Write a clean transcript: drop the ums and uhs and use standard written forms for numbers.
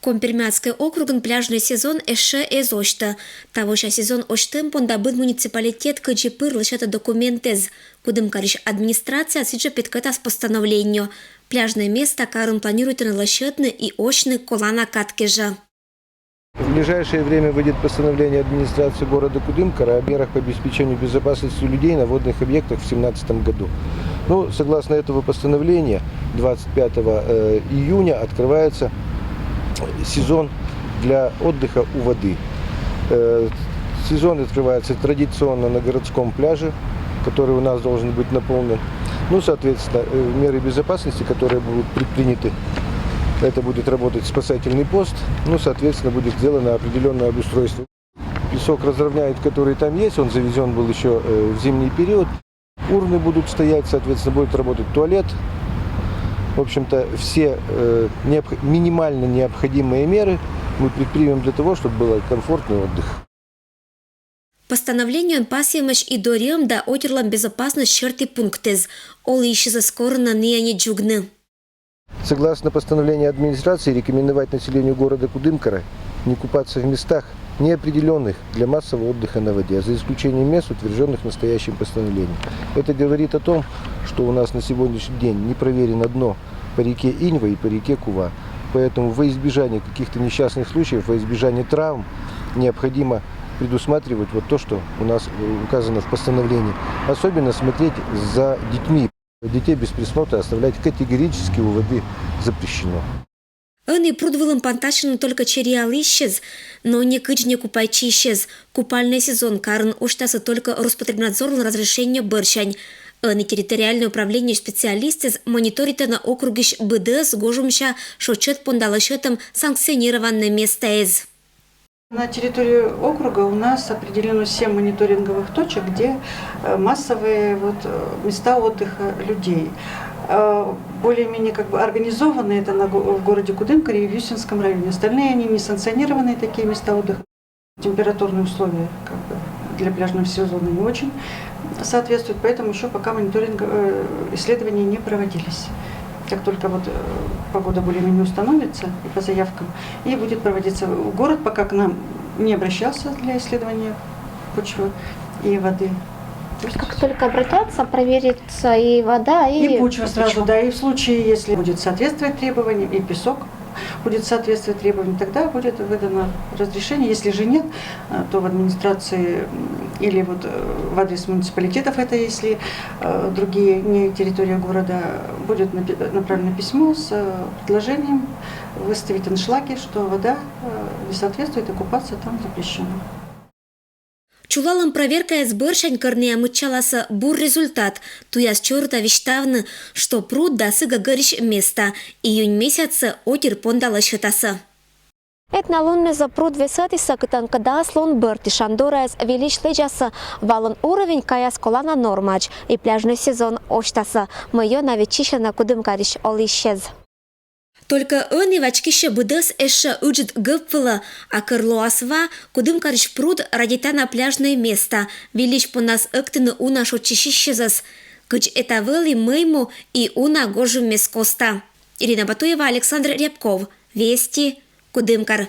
Компермятский округын пляжный сезон эше эзошта. Тавоша сезон оштым пондабыт муниципалитет кычы пырлышата документез. Кудым кариш администрация сиджа петкатас постановлению. Пляжное место карын планирует налощетны и очны колана каткежа. В ближайшее время выйдет постановление администрации города Кудымкара о мерах по обеспечению безопасности людей на водных объектах в 2017 году. Ну, согласно этого постановления, 25 июня открывается сезон для отдыха у воды. Сезон открывается традиционно на городском пляже, который у нас должен быть наполнен. Ну, соответственно, меры безопасности, которые будут предприняты, это будет работать спасательный пост, ну, соответственно, будет сделано определенное обустройство. Песок разровняет, который там есть, он завезен был еще в зимний период. Урны будут стоять, соответственно, будет работать туалет. В общем-то, все минимально необходимые меры мы предпримем для того, чтобы был комфортный отдых. Постановлением пасьемаш и дорем да отерлам безопасность черты пунктез. Ол еще заскорно не джугны. Согласно постановлению администрации, рекомендовать населению города Кудымкара не купаться в местах, неопределенных для массового отдыха на воде, за исключением мест, утвержденных настоящим постановлением. Это говорит о том, что у нас на сегодняшний день не проверено дно по реке Иньва и по реке Кува. Поэтому во избежание каких-то несчастных случаев, во избежание травм необходимо предусматривать вот то, что у нас указано в постановлении. Особенно смотреть за детьми. Детей без присмотра оставлять категорически у воды запрещено. Они прудвылым панташину только чериал исчез, но не кыч не купайчи исчез. Купальный сезон карын уштасы только Роспотребнадзор на разрешение быршань. Они территориальное управление специалисты мониторит на округищ БДС гожумща шочет пондалышетом санкционированное место из. На территории округа у нас определено 7 мониторинговых точек, где массовые места отдыха людей. Более-менее организованы это в городе Кудымкаре и в Юсинском районе. Остальные они не санкционированные такие места отдыха. Температурные условия для пляжного сезона не очень соответствуют, поэтому еще пока исследования не проводились. Как только погода более-менее установится и по заявкам, и будет проводиться. Город пока к нам не обращался для исследования почвы и воды. Как только обратятся, проверится и вода, и почва сразу, да. И в случае, если будет соответствовать требованиям, и песок будет соответствовать требованиям, тогда будет выдано разрешение. Если же нет, то в администрации или в адрес муниципалитетов, это если другие, не территория города, будет направлено письмо с предложением выставить аншлаги, что вода не соответствует и купаться там запрещено. Чулалам проверка из быршань корнея мычаласа бур результат. Туяс черта виштавны, что пруд досыга горищ места. Июнь месяца отер пондала счетаса. Этналунны за пруд висатиса кытанкада слон бырти шандораяс велич лежаса валын уровень каяс колана нормач и пляжный сезон оштаса. Мое навечище на Кудымкариш ол исчез. Только он и в очкище будес эша уджит гыпвыла, а кырлуасва Кудымкариш пруд радита на пляжное место. Велич по нас ыктыны уна шочищезас. Кыч это выли мейму и уна гожу мескоста. Ирина Батуева, Александр Рябков. Вести, Кудымкар.